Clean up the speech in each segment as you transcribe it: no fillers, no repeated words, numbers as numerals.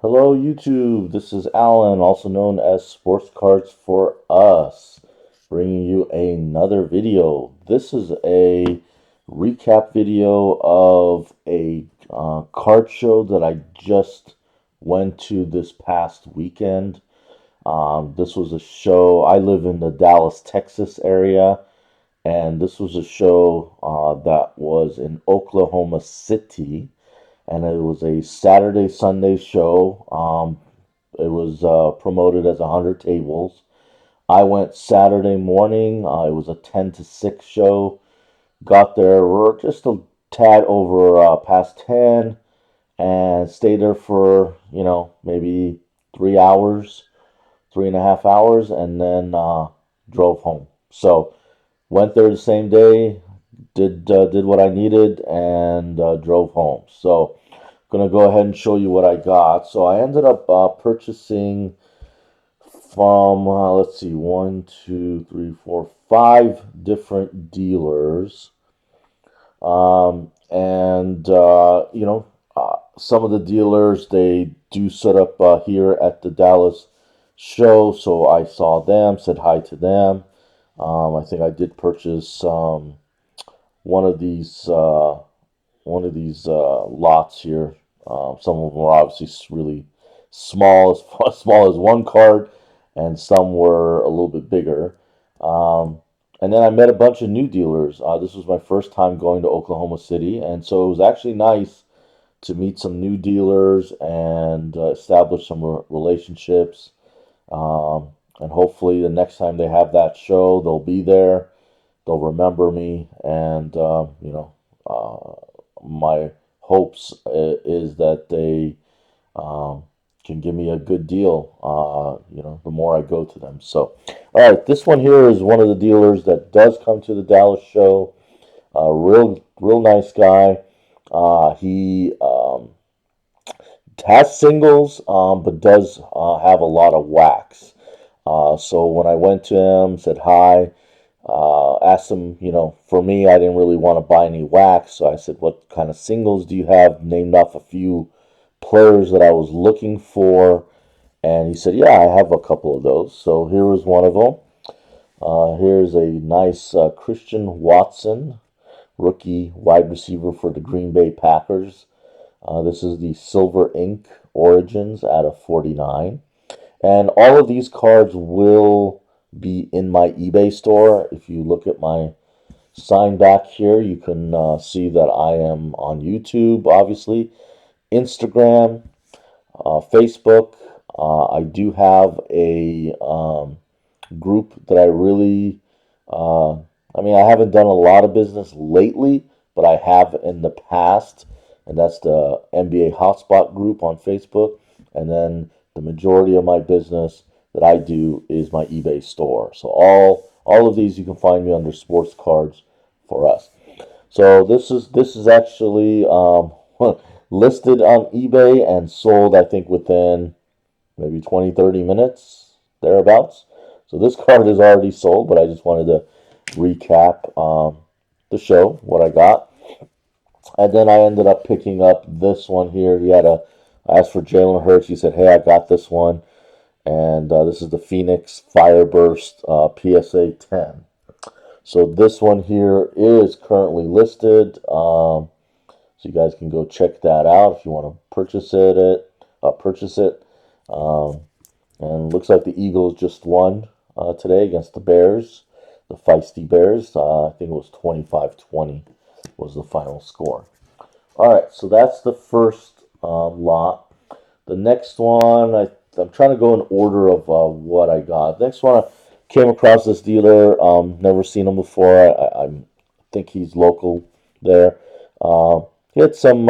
Hello, YouTube. This is Alan, also known as Sports Cards for Us, bringing you another video. This is a recap video of a card show that I just went to this past weekend. This was a show. I live in the Dallas, Texas area, and this was a show that was in Oklahoma City, and it was a Saturday Sunday show. It was promoted as 100 tables. I went Saturday morning. It was a 10 to 6 show. Got there, we're just a tad over past 10, and stayed there for, maybe 3 hours, 3.5 hours, and then drove home. So went there the same day, did what I needed, and drove home. So gonna go ahead and show you what I got. So I ended up purchasing from let's see, one, two, three, four, five different dealers, and some of the dealers they do set up here at the Dallas show. So I saw them, said hi to them. I think I did purchase one of these lots here. Some of them were obviously really small, as small as one card, and some were a little bit bigger. And then I met a bunch of new dealers. This was my first time going to Oklahoma City, and so it was actually nice to meet some new dealers and establish some relationships. And hopefully, the next time they have that show, they'll be there. They'll remember me, and my hopes is that they can give me a good deal. The more I go to them. So, all right, this one here is one of the dealers that does come to the Dallas show. Real nice guy. He has singles, but does have a lot of wax. So when I went to him, said hi, asked him, for me, I didn't really want to buy any wax. So I said, what kind of singles do you have? Named off a few players that I was looking for. And he said, yeah, I have a couple of those. So here was one of them. Here's a nice Christian Watson, rookie wide receiver for the Green Bay Packers. This is the Silver Ink Origins out of 49. And all of these cards will be in my eBay store. If you look at my sign back here, you can see that I am on YouTube, obviously, Instagram, Facebook. I do have a group that I really, I haven't done a lot of business lately, but I have in the past, and that's the NBA Hotspot group on Facebook. And then the majority of my business that I do is my eBay store. So all of these you can find me under Sports Cards for Us. So this is actually listed on eBay and sold, I think, within maybe 20, 30 minutes, thereabouts. So this card is already sold, but I just wanted to recap the show, what I got. And then I ended up picking up this one here. I asked for Jalen Hurts. He said, hey, I got this one. And this is the Phoenix Fireburst PSA 10. So this one here is currently listed. So you guys can go check that out if you want to purchase it. And looks like the Eagles just won today against the Bears, the feisty Bears. I think it was 25-20 was the final score. All right, so that's the first lot. The next one, I'm trying to go in order of what I got. Next one, I came across this dealer. Never seen him before. I think he's local there. He had some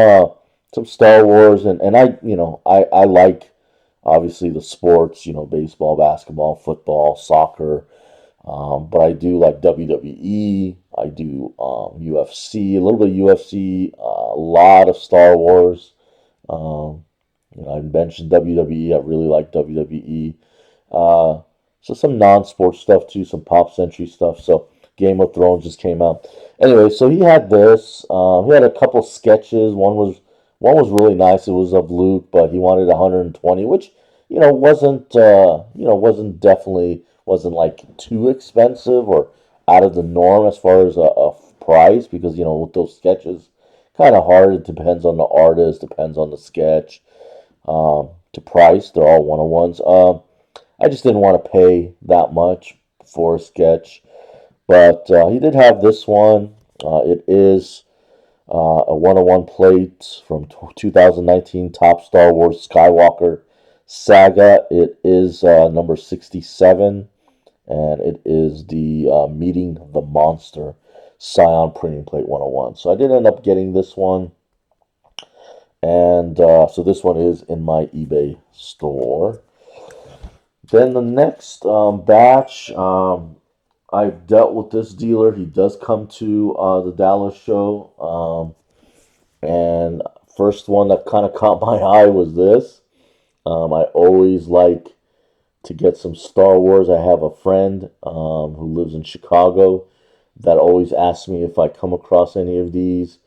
Star Wars, and I like obviously the sports, baseball, basketball, football, soccer. But I do like WWE. I do UFC, a little bit of UFC, a lot of Star Wars. I mentioned WWE. I really like WWE. So some non-sports stuff too, some Pop Century stuff. So Game of Thrones just came out. Anyway, so he had this. He had a couple sketches. One was really nice. It was of Luke, but he wanted 120, which wasn't definitely wasn't like too expensive or out of the norm as far as a price, because with those sketches, kind of hard. It depends on the artist, depends on the sketch. To price, they're all one-on-ones. I just didn't want to pay that much for a sketch, but he did have this one. It is a one-on-one plate from 2019 Top Star Wars Skywalker Saga. It is number 67, and it is the Meeting the Monster Scion Printing Plate 101. So I did end up getting this one, and so this one is in my eBay store. Then the next batch, I've dealt with this dealer. He does come to the Dallas show. And first one that kind of caught my eye was this. I always like to get some Star Wars. I have a friend who lives in Chicago that always asks me if I come across any of these,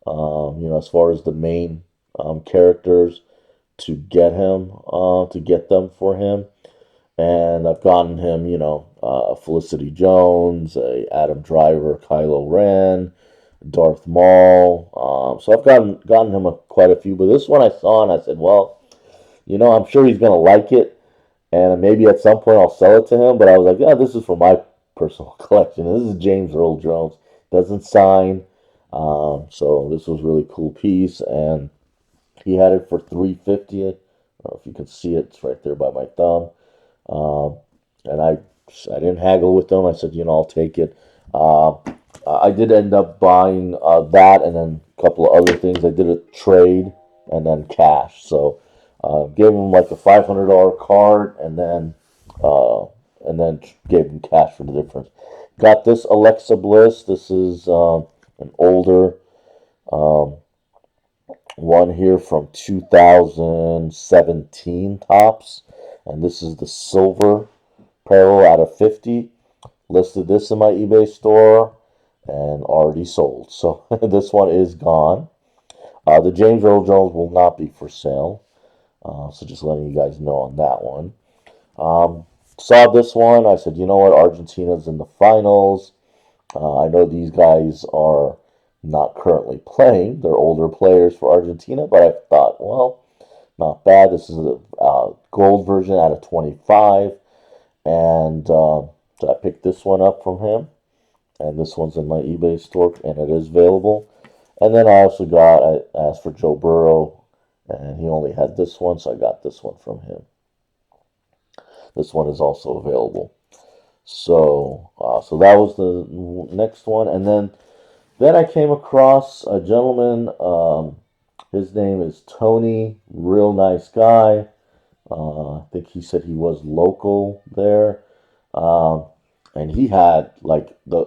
as far as the main characters, to get them for him. And I've gotten him, Felicity Jones, a Adam Driver, Kylo Ren, Darth Maul. So I've gotten him quite a few, but this one I saw and I said, well, I'm sure he's gonna like it, and maybe at some point I'll sell it to him. But I was like, yeah, this is for my personal collection. This is James Earl Jones. Doesn't sign, so this was a really cool piece, and he had it for $350. I don't know if you can see it. It's right there by my thumb. And I didn't haggle with them. I said, I'll take it. I did end up buying that and then a couple of other things. I did a trade and then cash. So gave him like a $500 card and then gave him cash for the difference. Got this Alexa Bliss. This is an older one here from 2017 tops, and this is the silver parallel out of 50. Listed this in my eBay store and already sold, so this one is gone. The James Earl Jones will not be for sale, so just letting you guys know on that one. Saw this one. I said, you know what, Argentina's in the finals. I know these guys are not currently playing. They're older players for Argentina, but I thought, well, not bad. This is a gold version out of 25, and so I picked this one up from him, and this one's in my eBay store, and it is available. And then I asked for Joe Burrow, and he only had this one, so I got this one from him. This one is also available. So that was the next one, and then I came across a gentleman. His name is Tony. Real nice guy. I think he said he was local there. And he had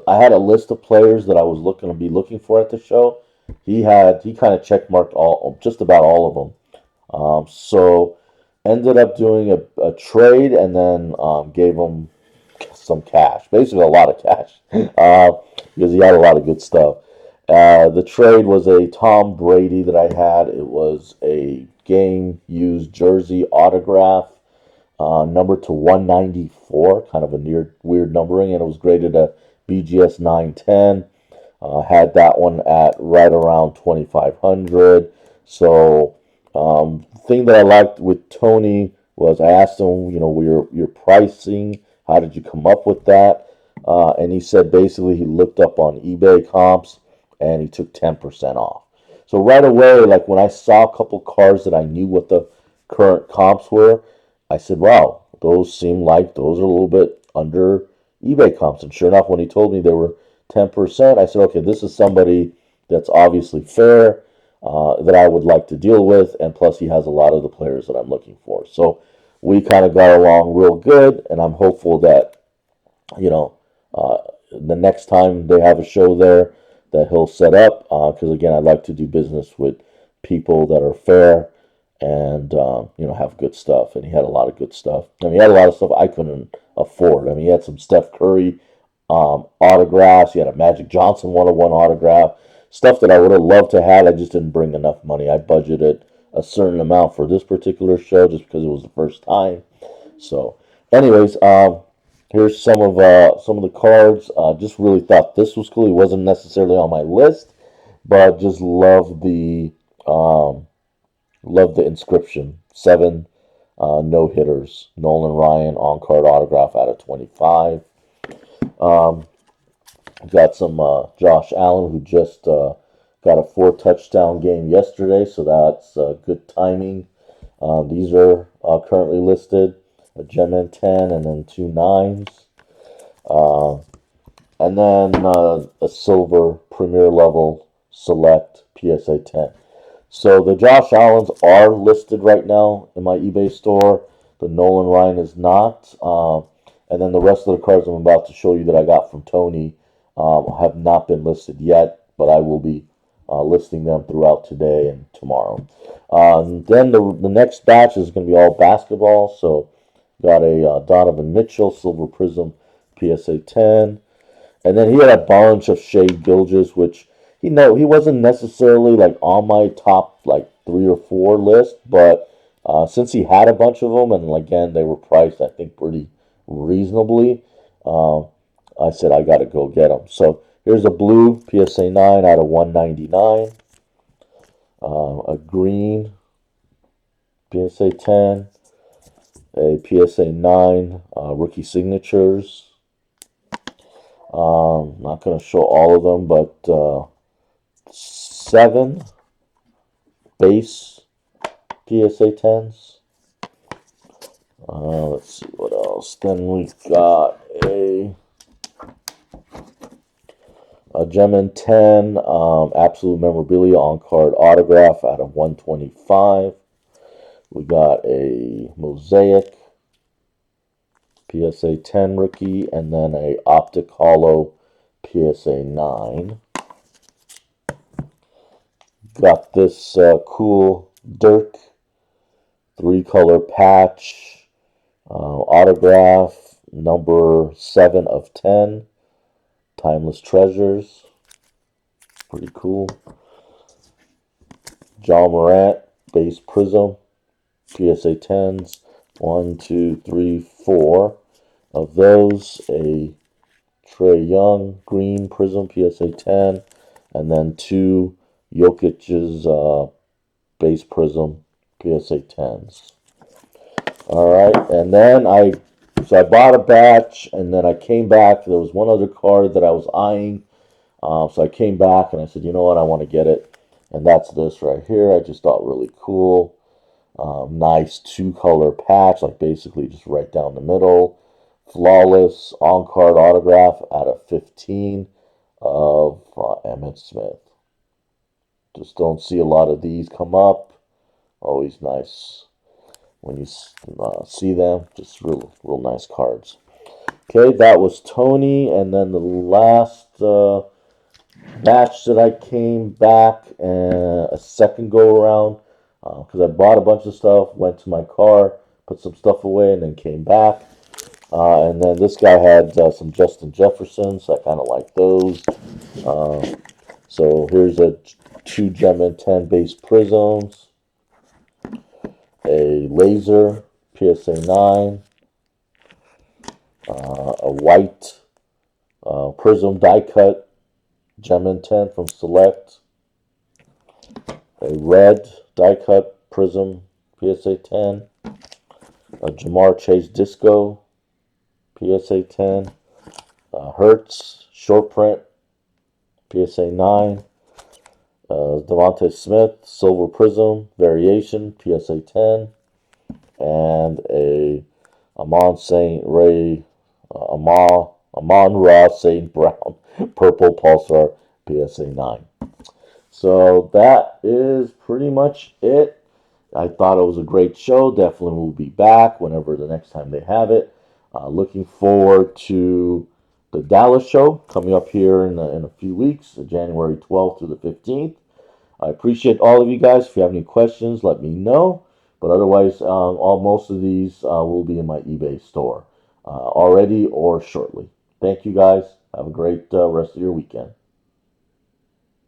I had a list of players that I was looking for at the show. He kind of checkmarked just about all of them. So ended up doing a trade and then gave him some cash, basically a lot of cash, because he had a lot of good stuff. The trade was a Tom Brady that I had. It was a game used jersey autograph, number to 194, kind of a weird numbering, and it was graded a BGS 910. Had that one at right around 2,500. So thing that I liked with Tony was I asked him, your pricing, how did you come up with that? And he said basically he looked up on eBay comps and he took 10% off. So right away, like when I saw a couple cars that I knew what the current comps were, I said, wow, those seem like those are a little bit under eBay comps. And sure enough, when he told me they were 10%, I said, okay, this is somebody that's obviously fair, that I would like to deal with, and plus he has a lot of the players that I'm looking for. So we kind of got along real good, and I'm hopeful that, the next time they have a show there, that he'll set up, because again, I'd like to do business with people that are fair and have good stuff. And he had a lot of good stuff. I mean, he had a lot of stuff I couldn't afford. I mean, he had some Steph Curry autographs. He had a Magic Johnson 101 autograph. stuff that I would have loved to have. I just didn't bring enough money. I budgeted a certain amount for this particular show just because it was the first time. So, anyways, here's some of the cards. Just really thought this was cool. It wasn't necessarily on my list, but just um, love the inscription. Seven no hitters. Nolan Ryan on card autograph out of 25. Um, got some Josh Allen who just got a 4 touchdown game yesterday, so that's good timing. These are currently listed: a gem and 10, and then 2 9s. Uh, and then a silver premier level select PSA 10. So the Josh Allens are listed right now in my eBay store. The Nolan Ryan is not. And then the rest of the cards I'm about to show you that I got from Tony have not been listed yet, but I will be listing them throughout today and tomorrow. Then the next batch is going to be all basketball. So got a Donovan Mitchell Silver Prism PSA 10. And then he had a bunch of Shea Gilges, which he wasn't necessarily like on my top like 3 or 4 list, but since he had a bunch of them, and again they were priced I think pretty reasonably, I said I got to go get them. So here's a blue PSA 9 out of 199, a green PSA 10, a PSA 9 rookie signatures. Not going to show all of them, but 7 base PSA 10s. Let's see what else. Then we got a gem and 10 absolute memorabilia on card autograph out of 125. We got a mosaic PSA 10 rookie, and then a optic hollow PSA 9. Got this cool Dirk 3-color patch autograph number 7 of 10. Timeless Treasures. Pretty cool. John Morant base prism PSA 10s. 1, 2, 3, 4 of those. A Trae Young green prism PSA 10, and then 2 Jokic's base prism PSA 10s. All right, and then I bought a batch, and then I came back. There was one other card that I was eyeing, so I came back and I said, you know what, I want to get it, and that's this right here. I just thought really cool. Nice 2-color patch, like basically just right down the middle. Flawless on-card autograph out of 15 of Emmitt Smith. Just don't see a lot of these come up. Always nice when you see them. Just real nice cards. Okay, that was Tony, and then the last batch that I came back a second go around, because I bought a bunch of stuff, went to my car, put some stuff away, and then came back. And then this guy had some Justin Jefferson, so I kind of like those. So here's a 2 gem and 10 base prisms, a laser PSA 9, a white prism die cut gem and 10 from Select, a red die cut prism PSA 10, a Jamar Chase Disco PSA 10, Hertz short print PSA 9, Devontae Smith silver prism variation PSA 10, and a Amon Ra St. Brown purple pulsar PSA 9. So that is pretty much it. I thought it was a great show. Definitely will be back whenever the next time they have it. Looking forward to the Dallas show coming up here in a few weeks, January 12th through the 15th. I appreciate all of you guys. If you have any questions, let me know. But otherwise, most of these will be in my eBay store already or shortly. Thank you guys. Have a great rest of your weekend.